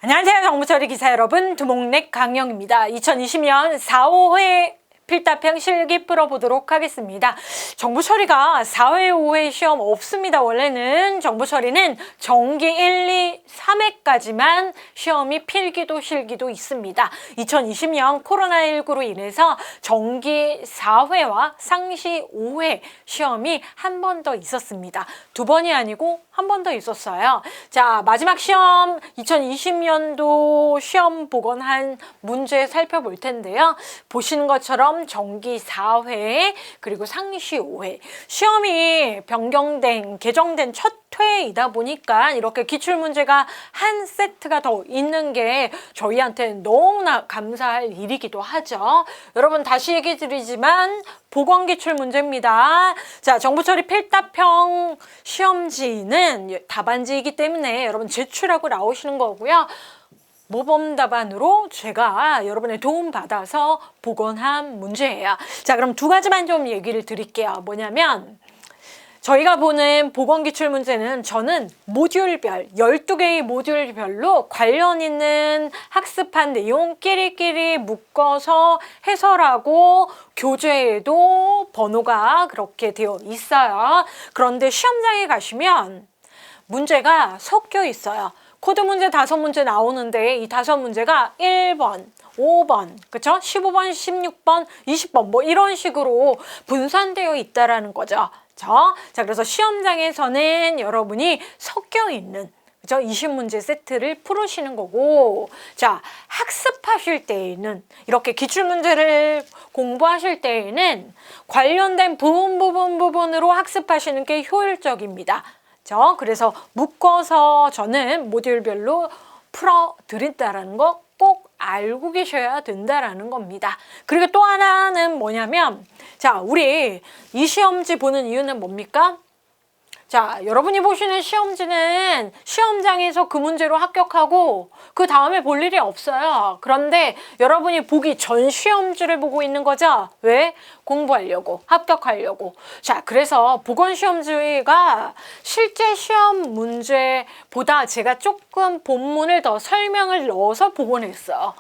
안녕하세요. 정보처리 기사 여러분, 두목렉 강영입니다. 2020년 4, 5회 필답형 실기 풀어보도록 하겠습니다. 정보처리가 4회, 5회 시험 없습니다. 원래는 정보처리는 정기 1, 2, 3회까지만 시험이 필기도 실기도 있습니다. 2020년 코로나19로 인해서 정기 4회와 상시 5회 시험이 한 번 더 있었습니다. 두 번이 아니고 한 번 더 있었어요. 자, 마지막 시험 2020년도 시험 보건한 문제 살펴볼 텐데요. 보시는 것처럼 정기 4회 그리고 상시 5회 시험이 개정된 첫 회이다 보니까 이렇게 기출문제가 한 세트가 더 있는 게 저희한테 너무나 감사할 일이기도 하죠. 여러분 다시 얘기 드리지만 보건기출문제입니다. 자, 정보처리 필답형 시험지는 답안지이기 때문에 여러분 제출하고 나오시는 거고요. 모범 답안으로 제가 여러분의 도움 받아서 복원한 문제예요. 자, 그럼 두 가지만 좀 얘기를 드릴게요. 뭐냐면 저희가 보는 보건기출문제는 저는 모듈별 12개의 모듈별로 관련 있는 학습한 내용 끼리끼리 묶어서 해설하고 교재에도 번호가 그렇게 되어 있어요. 그런데 시험장에 가시면 문제가 섞여 있어요. 코드 문제 5문제 나오는데 이 5문제가 1번, 5번, 그쵸? 15번, 16번, 20번 뭐 이런 식으로 분산되어 있다라는 거죠. 자, 그래서 시험장에서는 여러분이 섞여 있는 그죠? 20문제 세트를 풀으시는 거고, 자, 학습하실 때에는 이렇게 기출문제를 공부하실 때에는 관련된 부분으로 학습하시는 게 효율적입니다. 그래서 묶어서 저는 모듈별로 풀어드린다는 거 꼭 알고 계셔야 된다라는 겁니다. 그리고 또 하나는 뭐냐면, 자, 우리 이 시험지 보는 이유는 뭡니까? 자, 여러분이 보시는 시험지는 시험장에서 그 문제로 합격하고 그 다음에 볼 일이 없어요. 그런데 여러분이 보기 전 시험지를 보고 있는 거죠. 왜? 공부하려고, 합격하려고. 자, 그래서 보건시험지가 실제 시험 문제보다 제가 조금 본문을 더 설명을 넣어서 복원했어요.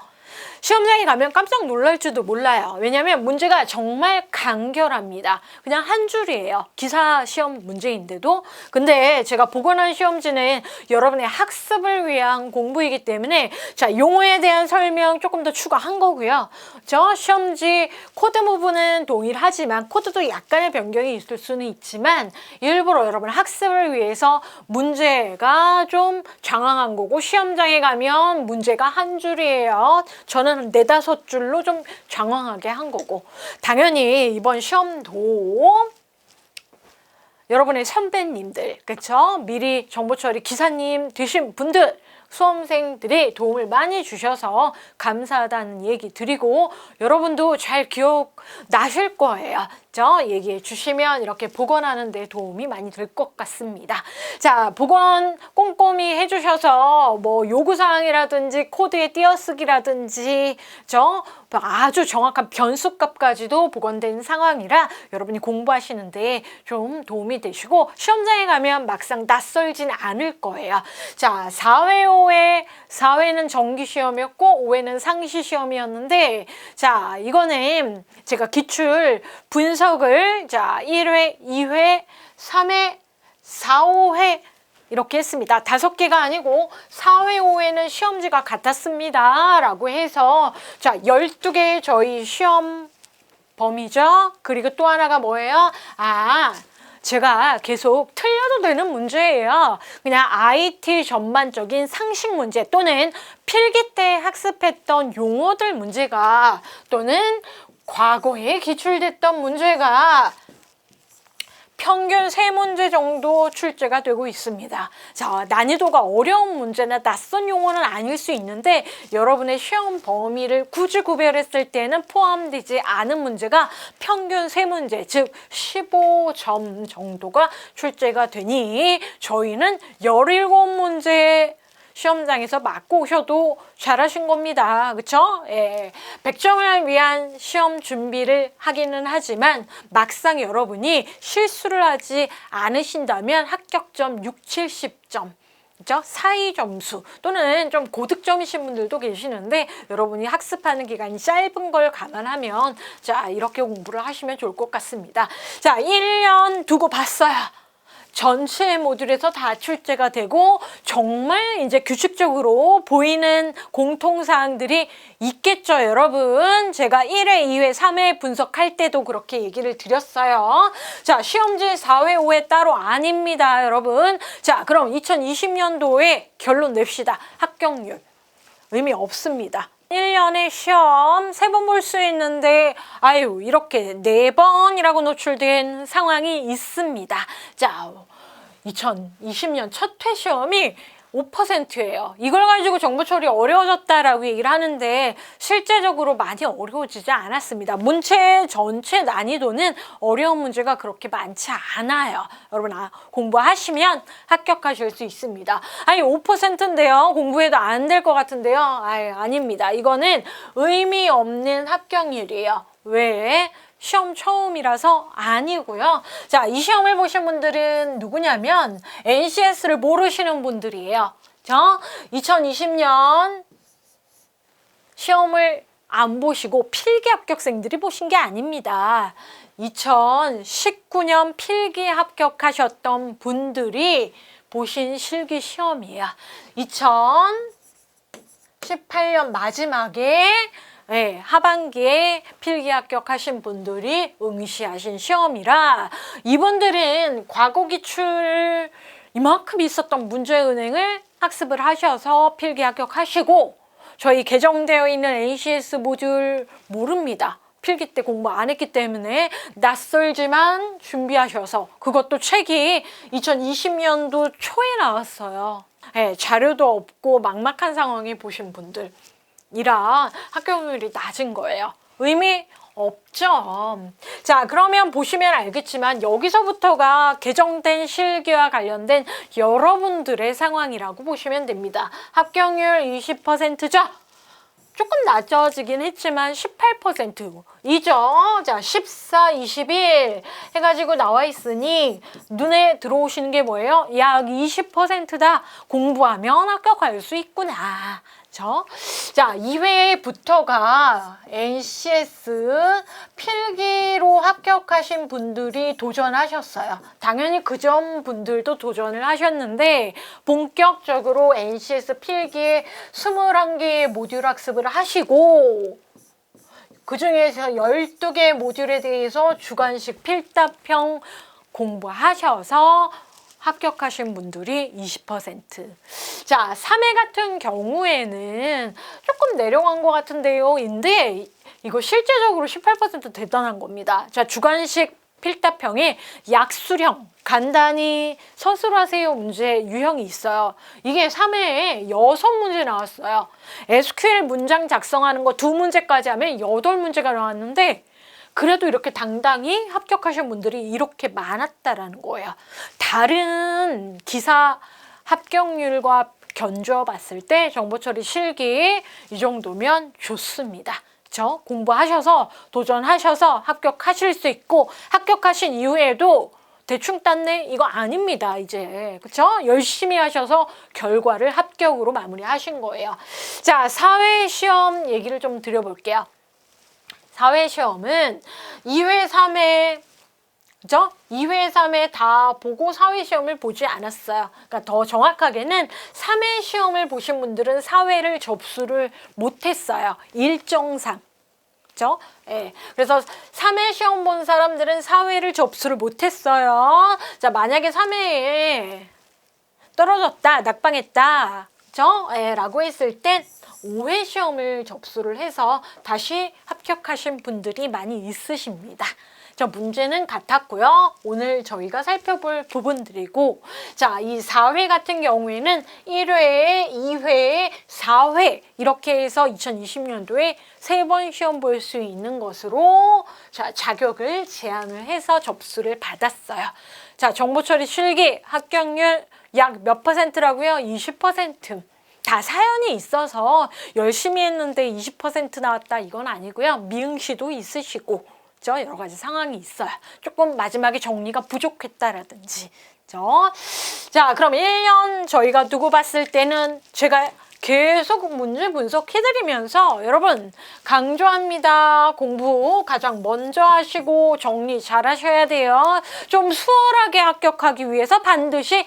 시험장에 가면 깜짝 놀랄지도 몰라요. 왜냐하면 문제가 정말 간결합니다. 그냥 한 줄이에요. 기사 시험 문제인데도. 근데 제가 복원한 시험지는 여러분의 학습을 위한 공부이기 때문에 자, 용어에 대한 설명 조금 더 추가한 거고요. 저 시험지 코드 부분은 동일하지만 코드도 약간의 변경이 있을 수는 있지만 일부러 여러분 학습을 위해서 문제가 좀 장황한 거고 시험장에 가면 문제가 한 줄이에요. 저는 4-5줄로 좀 장황하게 한 거고 당연히 이번 시험도 여러분의 선배님들 그쵸? 미리 정보처리 기사님 되신 분들 수험생들이 도움을 많이 주셔서 감사하다는 얘기 드리고 여러분도 잘 기억나실 거예요. 얘기해 주시면 이렇게 복원하는 데 도움이 많이 될 것 같습니다. 자, 복원 꼼꼼히 해주셔서 뭐 요구사항이라든지 코드의 띄어쓰기라든지 아주 정확한 변수값까지도 복원된 상황이라 여러분이 공부하시는데 좀 도움이 되시고 시험장에 가면 막상 낯설진 않을 거예요. 자, 4회, 5회, 4회는 정기시험이었고 5회는 상시시험이었는데 자, 이거는 제가 기출 분석을 자 1회, 2회, 3회, 4, 5회 이렇게 했습니다. 5개가 아니고 4회, 5회는 시험지가 같았습니다. 라고 해서 자 12개의 저희 시험 범위죠. 그리고 또 하나가 뭐예요? 제가 계속 틀려도 되는 문제예요. 그냥 IT 전반적인 상식 문제 또는 필기 때 학습했던 용어들 문제가 또는 과거에 기출됐던 문제가 평균 3문제 정도 출제가 되고 있습니다. 자, 난이도가 어려운 문제나 낯선 용어는 아닐 수 있는데 여러분의 시험 범위를 굳이 구별했을 때는 포함되지 않은 문제가 평균 3문제, 즉 15점 정도가 출제가 되니 저희는 17문제 시험장에서 맞고 오셔도 잘하신 겁니다. 그쵸? 100점을 위한 시험 준비를 하기는 하지만 막상 여러분이 실수를 하지 않으신다면 합격점 60, 70점 그죠? 사이 점수 또는 좀 고득점이신 분들도 계시는데 여러분이 학습하는 기간이 짧은 걸 감안하면 자, 이렇게 공부를 하시면 좋을 것 같습니다. 자, 1년 두고 봤어요. 전체 모듈에서 다 출제가 되고 정말 이제 규칙적으로 보이는 공통사항들이 있겠죠, 여러분. 제가 1회, 2회, 3회 분석할 때도 그렇게 얘기를 드렸어요. 자, 시험지 4회, 5회 따로 아닙니다, 여러분. 자, 그럼 2020년도에 결론 냅시다. 합격률. 의미 없습니다. 1년에 시험 3번 볼 수 있는데 아유 이렇게 4번이라고 노출된 상황이 있습니다. 자, 2020년 첫 회 시험이 5%예요. 이걸 가지고 정보 처리 어려워졌다라고 얘기를 하는데 실제적으로 많이 어려워지지 않았습니다. 문제 전체 난이도는 어려운 문제가 그렇게 많지 않아요. 여러분 공부하시면 합격하실 수 있습니다. 아니 5%인데요. 공부해도 안 될 것 같은데요. 아닙니다. 이거는 의미 없는 합격률이에요. 왜? 시험 처음이라서 아니고요. 자, 이 시험을 보신 분들은 누구냐면 NCS를 모르시는 분들이에요. 2020년 시험을 안 보시고 필기 합격생들이 보신 게 아닙니다. 2019년 필기 합격하셨던 분들이 보신 실기 시험이에요. 2018년 마지막에 하반기에 필기 합격하신 분들이 응시하신 시험이라 이분들은 과거 기출 이만큼 있었던 문제은행을 학습을 하셔서 필기 합격하시고 저희 개정되어 있는 NCS 모듈 모릅니다. 필기 때 공부 안 했기 때문에 낯설지만 준비하셔서 그것도 책이 2020년도 초에 나왔어요. 자료도 없고 막막한 상황에 보신 분들 이라 합격률이 낮은 거예요. 의미 없죠. 자, 그러면 보시면 알겠지만 여기서부터가 개정된 실기와 관련된 여러분들의 상황이라고 보시면 됩니다. 합격률 20%죠? 조금 낮아지긴 했지만 18%이죠. 자, 14, 21 해가지고 나와 있으니 눈에 들어오시는 게 뭐예요? 약 20%다. 공부하면 합격할 수 있구나. 자, 2회부터가 NCS 필기로 합격하신 분들이 도전하셨어요. 당연히 그전 분들도 도전을 하셨는데 본격적으로 NCS 필기에 21개의 모듈 학습을 하시고 그 중에서 12개 모듈에 대해서 주관식 필답형 공부하셔서 합격하신 분들이 20%. 자, 3회 같은 경우에는 조금 내려간 것 같은데요. 인데 이거 실제적으로 18% 대단한 겁니다. 자, 주관식 필답형에 약수령, 간단히 서술하세요 문제 유형이 있어요. 이게 3회에 6문제 나왔어요. SQL 문장 작성하는 거 2문제까지 하면 8문제가 나왔는데 그래도 이렇게 당당히 합격하신 분들이 이렇게 많았다라는 거예요. 다른 기사 합격률과 견주어 봤을 때 정보처리 실기 이 정도면 좋습니다. 그렇죠? 공부하셔서 도전하셔서 합격하실 수 있고 합격하신 이후에도 대충 땄네? 이거 아닙니다, 이제. 그쵸? 열심히 하셔서 결과를 합격으로 마무리하신 거예요. 자, 사회 시험 얘기를 좀 드려볼게요. 사회 시험은 2회, 3회, 그죠? 2회, 3회 다 보고 사회 시험을 보지 않았어요. 그러니까 더 정확하게는 3회 시험을 보신 분들은 4회를 접수를 못했어요. 일정상. 그죠? 예. 그래서 3회 시험 본 사람들은 4회를 접수를 못했어요. 자, 만약에 3회에 떨어졌다, 낙방했다, 그죠? 예, 라고 했을 땐 5회 시험을 접수를 해서 다시 합격하신 분들이 많이 있으십니다. 자, 문제는 같았고요. 오늘 저희가 살펴볼 부분들이고, 자, 이 4회 같은 경우에는 1회, 2회, 4회 이렇게 해서 2020년도에 3번 시험 볼 수 있는 것으로 자, 자격을 제한을 해서 접수를 받았어요. 자, 정보처리 실기 합격률 약 몇 %라고요? 20%. 다 사연이 있어서 열심히 했는데 20% 나왔다 이건 아니고요. 미응시도 있으시고 여러 가지 상황이 있어요. 조금 마지막에 정리가 부족했다라든지 자, 그럼 1년 저희가 두고 봤을 때는 제가 계속 문제 분석해드리면서 여러분 강조합니다. 공부 가장 먼저 하시고 정리 잘 하셔야 돼요. 좀 수월하게 합격하기 위해서 반드시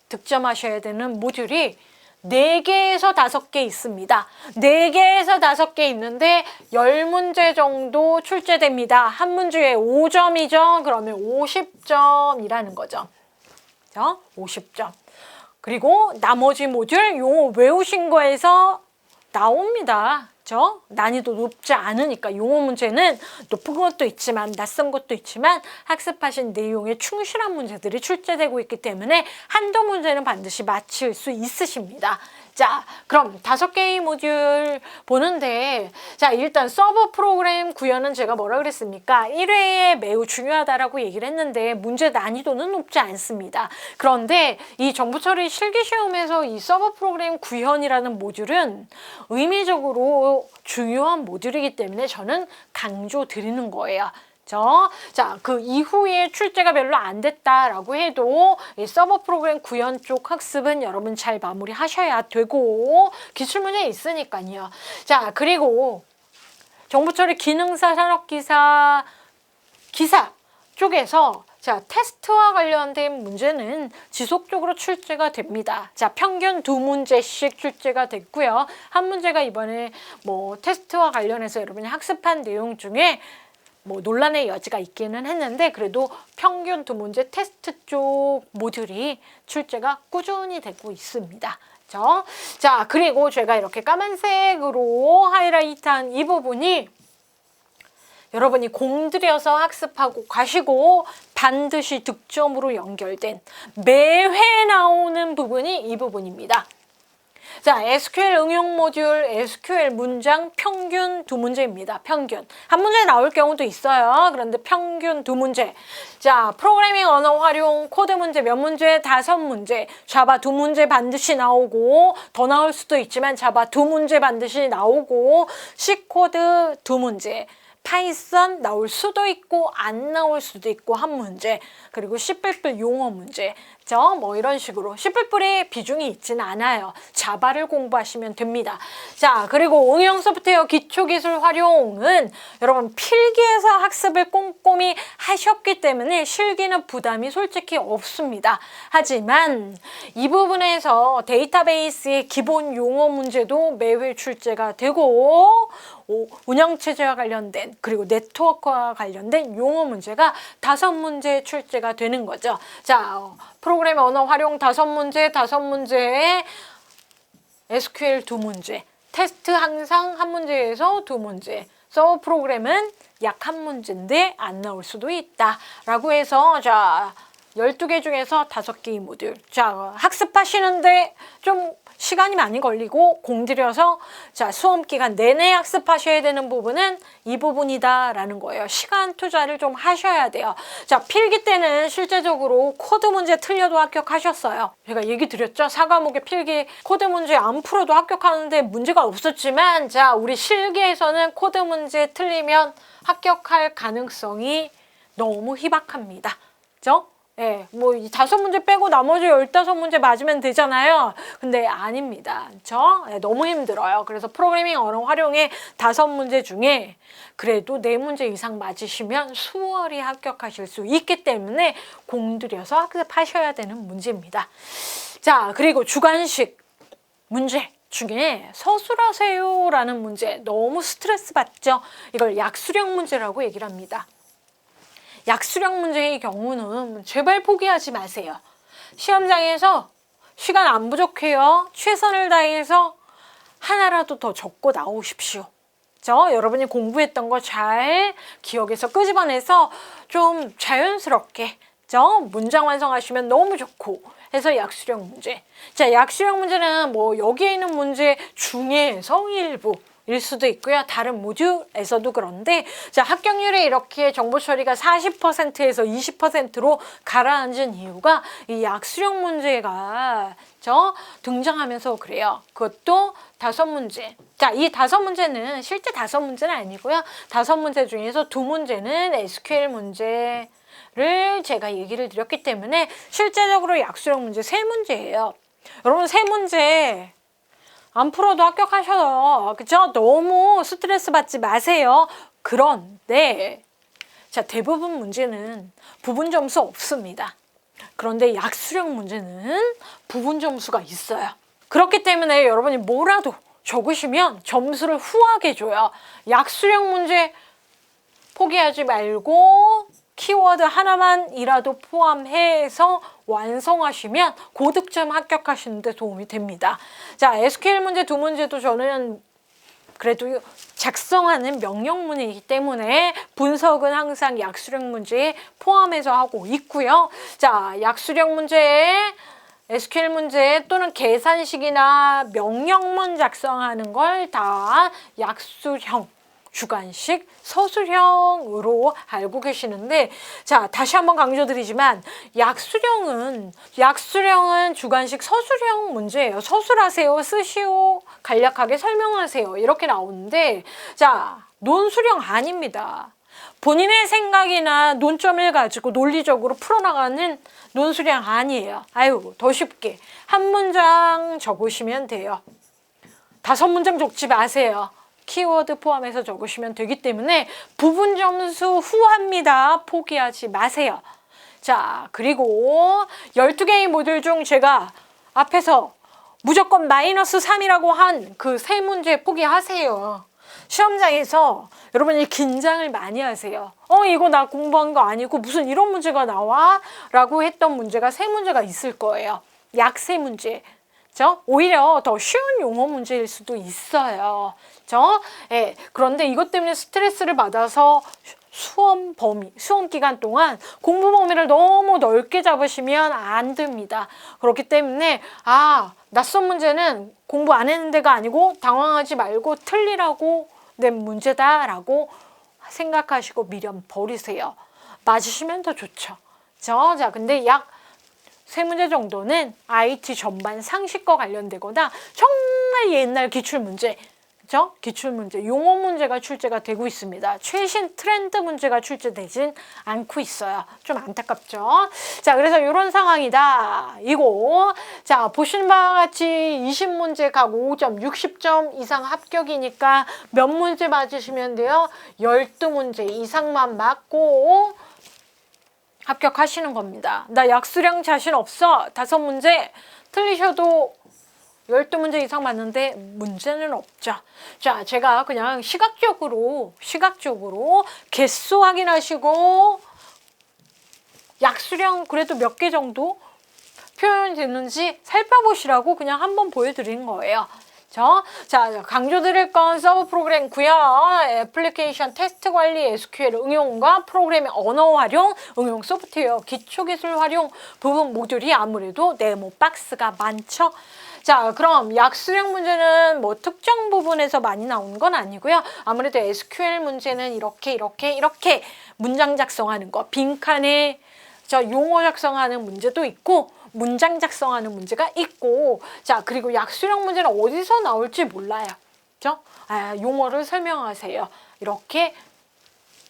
득점하셔야 되는 모듈이 4개에서 5개 있습니다. 4개에서 5개 있는데 10문제 정도 출제됩니다. 한 문제에 5점이죠. 그러면 50점이라는 거죠. 50점. 그리고 나머지 모듈 용어 외우신 거에서 나옵니다. 난이도 높지 않으니까 용어 문제는 높은 것도 있지만 낯선 것도 있지만 학습하신 내용에 충실한 문제들이 출제되고 있기 때문에 한두 문제는 반드시 맞힐 수 있으십니다. 자, 그럼 5개의 모듈 보는데 자, 일단 서버 프로그램 구현은 제가 뭐라 그랬습니까? 1회에 매우 중요하다라고 얘기를 했는데 문제 난이도는 높지 않습니다. 그런데 이 정보처리 실기시험에서 이 서버 프로그램 구현이라는 모듈은 의미적으로 중요한 모듈이기 때문에 저는 강조 드리는 거예요. 자, 그 이후에 출제가 별로 안 됐다라고 해도 이 서버 프로그램 구현 쪽 학습은 여러분 잘 마무리하셔야 되고 기출문제 있으니까요. 자, 그리고 정보처리 기능사, 산업기사, 기사 쪽에서 자, 테스트와 관련된 문제는 지속적으로 출제가 됩니다. 자, 평균 2문제씩 출제가 됐고요. 한 문제가 이번에 뭐 테스트와 관련해서 여러분이 학습한 내용 중에 뭐 논란의 여지가 있기는 했는데 그래도 평균 2문제 테스트 쪽 모듈이 출제가 꾸준히 되고 있습니다. 자, 그리고 제가 이렇게 까만색으로 하이라이트한 이 부분이 여러분이 공들여서 학습하고 가시고 반드시 득점으로 연결된 매회 나오는 부분이 이 부분입니다. 자, SQL 응용 모듈, SQL 문장 평균 2문제입니다. 평균. 한 문제 나올 경우도 있어요. 그런데 평균 2문제. 자, 프로그래밍 언어 활용 코드 문제 몇 문제? 5문제. 자바 2문제 반드시 나오고 더 나올 수도 있지만 자바 2문제 반드시 나오고 C코드 2문제. 파이썬 나올 수도 있고 안 나올 수도 있고 한 문제. 그리고 C++ 용어 문제. 뭐 이런 식으로 C++의 비중이 있지는 않아요. 자바를 공부하시면 됩니다. 자, 그리고 응용 소프트웨어 기초기술 활용은 여러분 필기에서 학습을 꼼꼼히 하셨기 때문에 실기는 부담이 솔직히 없습니다. 하지만 이 부분에서 데이터베이스의 기본 용어 문제도 매회 출제가 되고 운영체제와 관련된 그리고 네트워크와 관련된 용어 문제가 5문제 출제가 되는 거죠. 자, 프로그램 언어 활용 5문제, 5문제에 SQL 2문제, 테스트 항상 한 문제에서 2문제, 서버 프로그램은 약 한 문제인데 안 나올 수도 있다 라고 해서 자 12개 중에서 5개의 모듈. 자, 학습하시는데 좀 시간이 많이 걸리고 공들여서 자, 수험 기간 내내 학습하셔야 되는 부분은 이 부분이다라는 거예요. 시간 투자를 좀 하셔야 돼요. 자, 필기 때는 실제적으로 코드 문제 틀려도 합격하셨어요. 제가 얘기 드렸죠. 4과목의 필기 코드 문제 안 풀어도 합격하는데 문제가 없었지만 자, 우리 실기에서는 코드 문제 틀리면 합격할 가능성이 너무 희박합니다. 그죠? 예, 뭐 5문제 빼고 나머지 15문제 맞으면 되잖아요. 근데 아닙니다. 너무 힘들어요. 그래서 프로그래밍 언어 활용의 5문제 중에 그래도 4문제 이상 맞으시면 수월히 합격하실 수 있기 때문에 공들여서 학습하셔야 되는 문제입니다. 자, 그리고 주관식 문제 중에 서술하세요라는 문제 너무 스트레스 받죠? 이걸 약수령 문제라고 얘기를 합니다. 약수령 문제의 경우는 제발 포기하지 마세요. 시험장에서 시간 안 부족해요. 최선을 다해서 하나라도 더 적고 나오십시오. 여러분이 공부했던 거 잘 기억에서 끄집어내서 좀 자연스럽게 문장 완성하시면 너무 좋고 해서 약수령 문제. 자, 약수령 문제는 뭐 여기에 있는 문제 중에서 일부 일 수도 있고요. 다른 모듈에서도 그런데 자, 합격률이 이렇게 정보 처리가 40%에서 20%로 가라앉은 이유가 이 약수령 문제가 등장하면서 그래요. 그것도 5문제. 자, 이 5문제는 실제 5문제는 아니고요. 5문제 중에서 2문제는 SQL 문제, 문제를 제가 얘기를 드렸기 때문에 실제적으로 약수령 문제 3문제예요. 여러분 3문제 안 풀어도 합격하셔요. 그죠? 너무 스트레스 받지 마세요. 그런데 자, 대부분 문제는 부분 점수 없습니다. 그런데 약수령 문제는 부분 점수가 있어요. 그렇기 때문에 여러분이 뭐라도 적으시면 점수를 후하게 줘요. 약수령 문제 포기하지 말고 키워드 하나만이라도 포함해서 완성하시면 고득점 합격하시는 데 도움이 됩니다. 자, SQL 문제 2문제도 저는 그래도 작성하는 명령문이기 때문에 분석은 항상 약수령 문제에 포함해서 하고 있고요. 자, 약수령 문제, SQL 문제 또는 계산식이나 명령문 작성하는 걸 다 약수형, 주관식, 서술형으로 알고 계시는데, 자, 다시 한번 강조드리지만 약수령은 주관식, 서술형 문제예요. 서술하세요, 쓰시오, 간략하게 설명하세요 이렇게 나오는데, 자, 논술형 아닙니다. 본인의 생각이나 논점을 가지고 논리적으로 풀어나가는 논술형 아니에요. 아유, 더 쉽게 한 문장 적으시면 돼요. 5문장 적지 마세요. 키워드 포함해서 적으시면 되기 때문에 부분 점수 후합니다. 포기하지 마세요. 자, 그리고 12개의 모듈 중 제가 앞에서 무조건 -3이라고 한 그 3문제 포기하세요. 시험장에서 여러분이 긴장을 많이 하세요. 이거 나 공부한 거 아니고 무슨 이런 문제가 나와? 라고 했던 문제가 3문제가 있을 거예요. 약 3문제. 오히려 더 쉬운 용어 문제일 수도 있어요. 예, 그런데 이것 때문에 스트레스를 받아서 수험 기간 동안 공부 범위를 너무 넓게 잡으시면 안 됩니다. 그렇기 때문에 낯선 문제는 공부 안 했는데가 아니고 당황하지 말고 틀리라고 낸 문제다라고 생각하시고 미련 버리세요. 맞으시면 더 좋죠. 자, 근데 약 3문제 정도는 IT 전반 상식과 관련되거나 정말 옛날 기출문제, 그죠? 기출문제, 용어 문제가 출제가 되고 있습니다. 최신 트렌드 문제가 출제되진 않고 있어요. 좀 안타깝죠? 자, 그래서 이런 상황이다. 이거. 자, 보시는 바와 같이 20문제 각 5점, 60점 이상 합격이니까 몇 문제 맞으시면 돼요? 12문제 이상만 맞고 합격하시는 겁니다. 나 약수령 자신 없어. 5문제 틀리셔도 12문제 이상 맞는데 문제는 없죠. 자, 제가 그냥 시각적으로 개수 확인하시고 약수령 그래도 몇 개 정도 표현이 됐는지 살펴보시라고 그냥 한번 보여드린 거예요. 자, 강조드릴 건 서브 프로그램 구현, 애플리케이션 테스트 관리, SQL 응용과 프로그램의 언어 활용, 응용 소프트웨어, 기초기술 활용 부분 모듈이 아무래도 네모 박스가 많죠. 자, 그럼 약수령 문제는 뭐 특정 부분에서 많이 나오는 건 아니고요. 아무래도 SQL 문제는 이렇게 문장 작성하는 거, 빈칸에 용어 작성하는 문제도 있고 문장 작성하는 문제가 있고, 자, 그리고 약수령 문제는 어디서 나올지 몰라요. 그죠? 용어를 설명하세요. 이렇게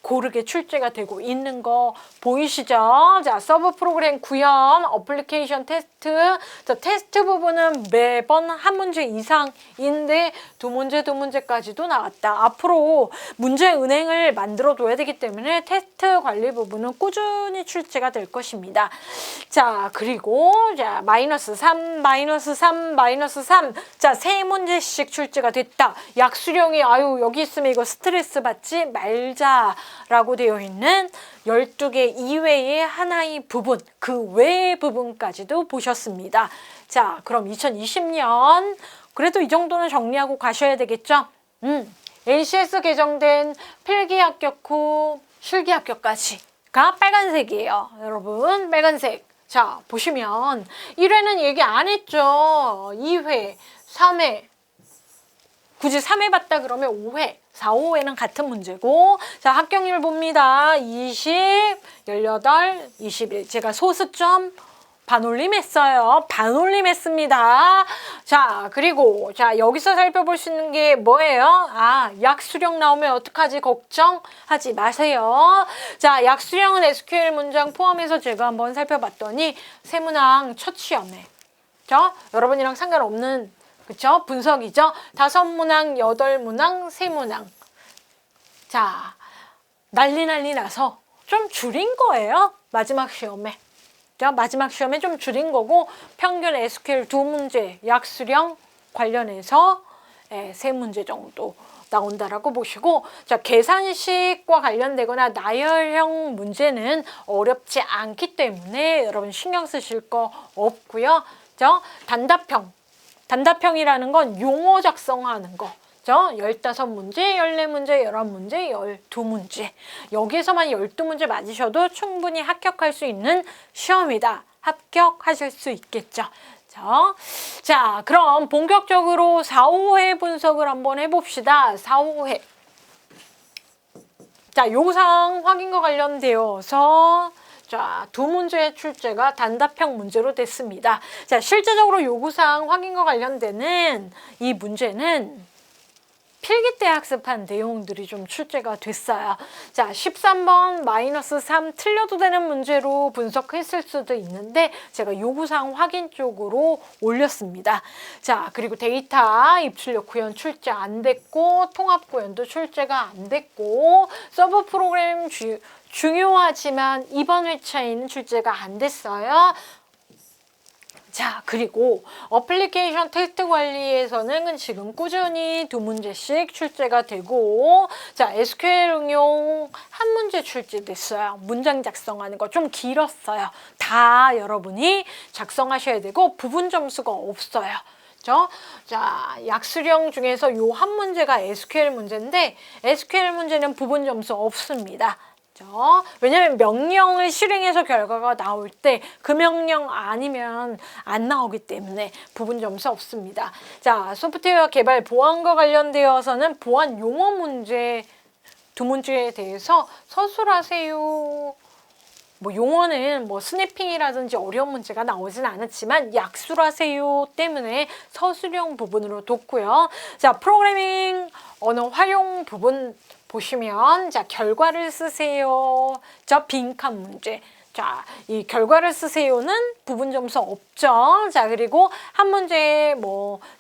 고르게 출제가 되고 있는 거 보이시죠? 자, 서브 프로그램 구현, 어플리케이션 테스트. 자, 테스트 부분은 매번 한 문제 이상인데 두 문제까지도 나왔다. 앞으로 문제 은행을 만들어 둬야 되기 때문에 테스트 관리 부분은 꾸준히 출제가 될 것입니다. 자, 그리고 자, -3, -3, -3. 자, 3문제씩 출제가 됐다. 약수령이 여기 있으면 이거 스트레스 받지 말자 라고 되어 있는 12개 이외의 하나의 부분, 그 외의 부분까지도 보셨습니다. 자, 그럼 2020년 그래도 이 정도는 정리하고 가셔야 되겠죠? NCS 개정된 필기 합격 후 실기 합격까지가 빨간색이에요. 여러분, 빨간색. 자, 보시면 1회는 얘기 안 했죠. 2회, 3회. 굳이 3회 봤다 그러면 5회, 4, 5회는 같은 문제고, 자, 합격률 봅니다. 20, 18, 21. 제가 소수점 반올림 했어요. 반올림 했습니다. 자, 그리고 자, 여기서 살펴볼 수 있는 게 뭐예요? 아, 약수령 나오면 어떡하지? 걱정하지 마세요. 자, 약수령은 SQL 문장 포함해서 제가 한번 살펴봤더니 세문항 첫 시험에 여러분이랑 상관없는 그쵸? 분석이죠. 5문항, 8문항, 세문항. 자, 난리 나서 좀 줄인 거예요. 마지막 시험에. 자, 마지막 시험에 좀 줄인 거고 평균 SQL 2문제, 약수령 관련해서 3문제 정도 나온다라고 보시고, 자, 계산식과 관련되거나 나열형 문제는 어렵지 않기 때문에 여러분 신경 쓰실 거 없고요. 단답형이라는 건 용어 작성하는 거. 15문제, 14문제, 11문제, 12문제. 여기에서만 12문제 맞으셔도 충분히 합격할 수 있는 시험이다. 합격하실 수 있겠죠. 자, 그럼 본격적으로 4, 5회 분석을 한번 해봅시다. 4, 5회. 자, 요구사항 확인과 관련되어서 자, 2문제의 출제가 단답형 문제로 됐습니다. 자, 실제적으로 요구사항 확인과 관련되는 이 문제는 필기 때 학습한 내용들이 좀 출제가 됐어요. 자, 13번 -3 틀려도 되는 문제로 분석했을 수도 있는데 제가 요구사항 확인 쪽으로 올렸습니다. 자, 그리고 데이터 입출력 구현 출제 안 됐고 통합 구현도 출제가 안 됐고 서브 프로그램 중요하지만 이번 회차에는 출제가 안 됐어요. 자, 그리고 어플리케이션 테스트 관리에서는 지금 꾸준히 2문제씩 출제가 되고, 자, SQL 응용 한 문제 출제됐어요. 문장 작성하는 거 좀 길었어요. 다 여러분이 작성하셔야 되고 부분 점수가 없어요. 자, 약수령 중에서 요 한 문제가 SQL 문제인데 SQL 문제는 부분 점수 없습니다. 왜냐면 명령을 실행해서 결과가 나올 때 그 명령 아니면 안 나오기 때문에 부분 점수 없습니다. 자, 소프트웨어 개발 보안과 관련되어서는 보안 용어 문제 2문제에 대해서 서술하세요. 뭐 용어는 뭐 스냅핑이라든지 어려운 문제가 나오진 않았지만 약술하세요 때문에 서술형 부분으로 뒀고요. 자, 프로그래밍 언어 활용 부분 보시면 자, 결과를 쓰세요. 자, 빈칸 문제. 자, 이 결과를 쓰세요는 부분 점수 없죠. 자, 그리고 한 문제에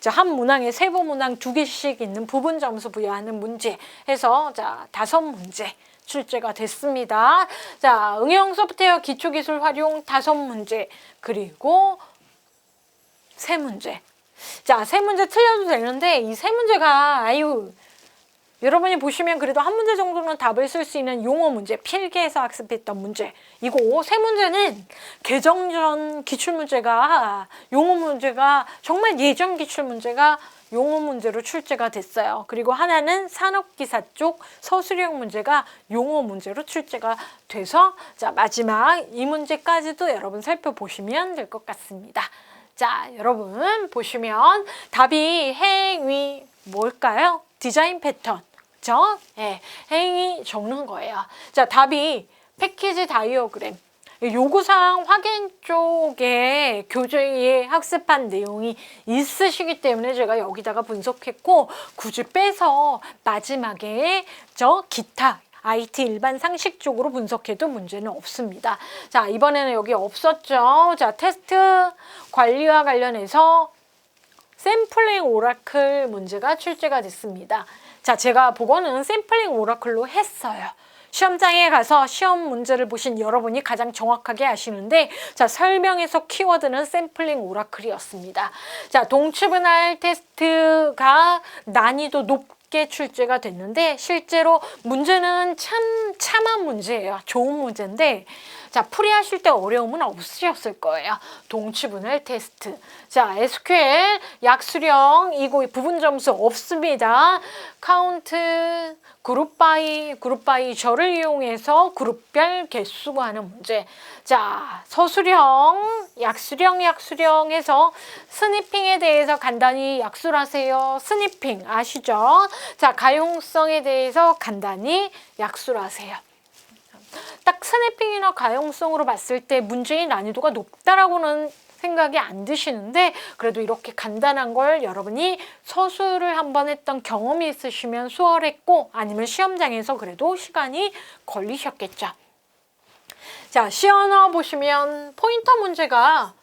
한 문항에 세부 문항 2개씩 있는 부분 점수 부여하는 문제 해서 자, 5문제 출제가 됐습니다. 자, 응용 소프트웨어 기초기술 활용 5문제, 그리고 3문제. 자, 3문제 틀려도 되는데 이 3문제가 여러분이 보시면 그래도 한 문제 정도는 답을 쓸 수 있는 용어 문제, 필기에서 학습했던 문제. 이거 3문제는 개정 전 기출문제가 용어 문제가 정말 예전 기출문제가 용어 문제로 출제가 됐어요. 그리고 하나는 산업기사 쪽 서술형 문제가 용어 문제로 출제가 돼서 자, 마지막 이 문제까지도 여러분 살펴보시면 될 것 같습니다. 자, 여러분 보시면 답이 행위 뭘까요? 디자인 패턴. 그죠? 네, 행위 적는 거예요. 자, 답이 패키지 다이어그램. 요구사항 확인 쪽에 교재에 학습한 내용이 있으시기 때문에 제가 여기다가 분석했고 굳이 빼서 마지막에 기타 IT 일반 상식 쪽으로 분석해도 문제는 없습니다. 자, 이번에는 여기 없었죠. 자, 테스트 관리와 관련해서 샘플링 오라클 문제가 출제가 됐습니다. 자, 제가 보고는 샘플링 오라클로 했어요. 시험장에 가서 시험 문제를 보신 여러분이 가장 정확하게 아시는데, 자, 설명에서 키워드는 샘플링 오라클이었습니다. 자, 동치분할 테스트가 난이도 높게 출제가 됐는데 실제로 문제는 참한 문제예요. 좋은 문제인데 자, 풀이하실 때 어려움은 없으셨을 거예요. 동치분할 테스트. 자, SQL 약수령 이거 부분 점수 없습니다. 카운트 그룹 바이 절을 이용해서 그룹별 개수 구하는 문제. 자, 서술형, 약수령 해서 스니핑에 대해서 간단히 약술하세요. 스니핑 아시죠? 자, 가용성에 대해서 간단히 약술하세요. 딱 스냅핑이나 가용성으로 봤을 때 문제의 난이도가 높다라고는 생각이 안 드시는데 그래도 이렇게 간단한 걸 여러분이 서술을 한번 했던 경험이 있으시면 수월했고 아니면 시험장에서 그래도 시간이 걸리셨겠죠. 자, 시연어 보시면 포인터 문제가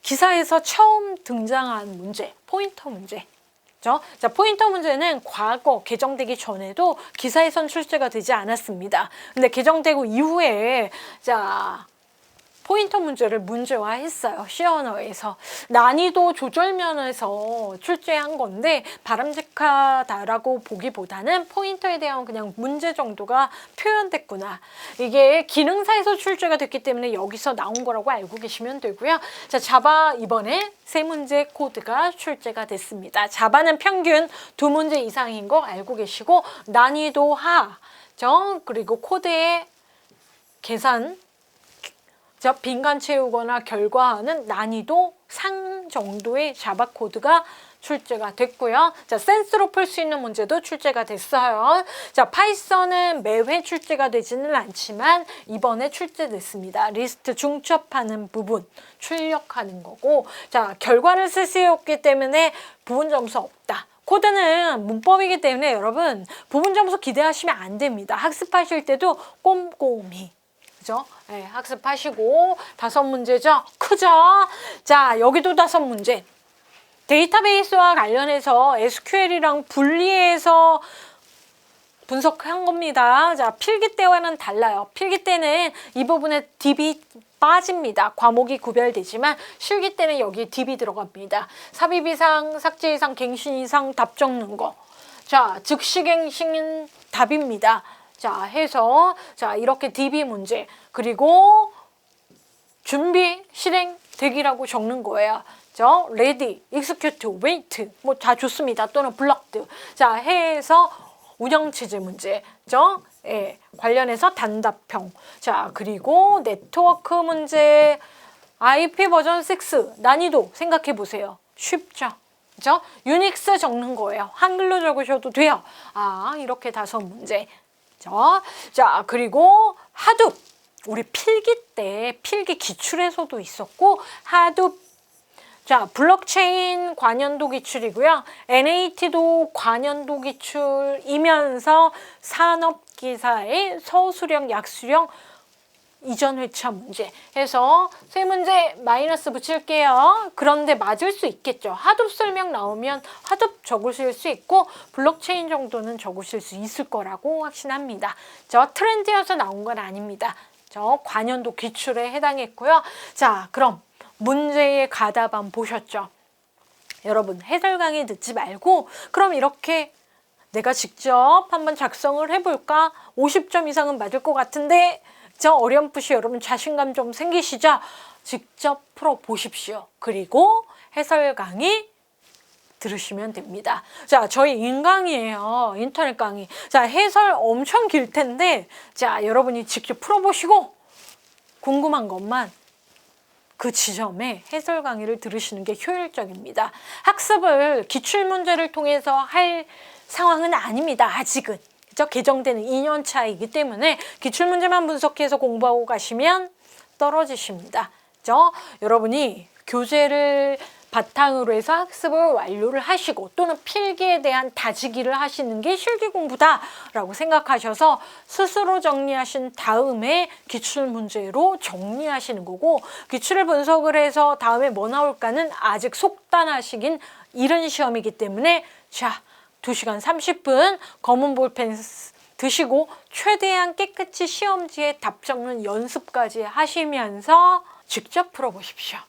기사에서 처음 등장한 문제, 포인터 문제. 자, 포인터 문제는 과거 개정되기 전에도 기사에선 출제가 되지 않았습니다. 근데 개정되고 이후에 자, 포인터 문제를 문제화했어요. 시언어에서. 난이도 조절 면에서 출제한 건데 바람직하다라고 보기보다는 포인터에 대한 그냥 문제 정도가 표현됐구나. 이게 기능사에서 출제가 됐기 때문에 여기서 나온 거라고 알고 계시면 되고요. 자, 자바 이번에 3문제 코드가 출제가 됐습니다. 자바는 평균 2문제 이상인 거 알고 계시고 난이도 하, 그리고 코드의 계산 빈칸 채우거나 결과하는 난이도 상 정도의 자바 코드가 출제가 됐고요. 자, 센스로 풀 수 있는 문제도 출제가 됐어요. 자, 파이썬은 매회 출제가 되지는 않지만 이번에 출제됐습니다. 리스트 중첩하는 부분 출력하는 거고, 자, 결과를 쓸 수 없기 때문에 부분 점수 없다. 코드는 문법이기 때문에 여러분 부분 점수 기대하시면 안 됩니다. 학습하실 때도 꼼꼼히. 네, 학습하시고 5문제죠. 크죠? 자, 여기도 5문제. 데이터베이스와 관련해서 SQL이랑 분리해서 분석한 겁니다. 자, 필기 때와는 달라요. 필기 때는 이 부분에 DB 빠집니다. 과목이 구별되지만 실기 때는 여기 DB 들어갑니다. 삽입 이상, 삭제 이상, 갱신 이상 답 적는 거. 자, 즉시 갱신 답입니다. 자, 해서 자, 이렇게 DB 문제 그리고 준비, 실행, 대기라고 적는 거예요. ready, execute, wait 뭐 다 좋습니다. 또는 blocked. 자, 해서 운영체제 문제. 예, 관련해서 단답형. 자, 그리고 네트워크 문제 IP 버전 6 난이도 생각해 보세요. 쉽죠? 그죠? 유닉스 적는 거예요. 한글로 적으셔도 돼요. 아, 이렇게 5문제. 자, 그리고 하둡. 우리 필기 때 필기 기출에서도 있었고 하둡. 자, 블록체인 관연도 기출이고요. NAT도 관연도 기출이면서 산업기사의 서술형, 약술형 이전 회차 문제 해서 3문제 마이너스 붙일게요. 그런데 맞을 수 있겠죠. 하둡 설명 나오면 하둡 적으실 수 있고 블록체인 정도는 적으실 수 있을 거라고 확신합니다. 트렌드여서 나온 건 아닙니다. 관연도 기출에 해당했고요. 자, 그럼 문제의 가다반 보셨죠? 여러분 해설 강의 듣지 말고 그럼 이렇게 내가 직접 한번 작성을 해볼까? 50점 이상은 맞을 것 같은데 어렴풋이 여러분 자신감 좀 생기시죠? 직접 풀어보십시오. 그리고 해설 강의 들으시면 됩니다. 자, 저희 인강이에요. 인터넷 강의. 자, 해설 엄청 길 텐데 자, 여러분이 직접 풀어보시고 궁금한 것만 그 지점에 해설 강의를 들으시는 게 효율적입니다. 학습을 기출문제를 통해서 할 상황은 아닙니다. 아직은. 개정되는 2년 차이기 때문에 기출문제만 분석해서 공부하고 가시면 떨어지십니다. 여러분이 교재를 바탕으로 해서 학습을 완료를 하시고 또는 필기에 대한 다지기를 하시는 게 실기 공부다라고 생각하셔서 스스로 정리하신 다음에 기출문제로 정리하시는 거고 기출을 분석을 해서 다음에 뭐 나올까는 아직 속단하시긴 이른 시험이기 때문에 자, 2시간 30분 검은 볼펜 드시고 최대한 깨끗이 시험지에 답 적는 연습까지 하시면서 직접 풀어보십시오.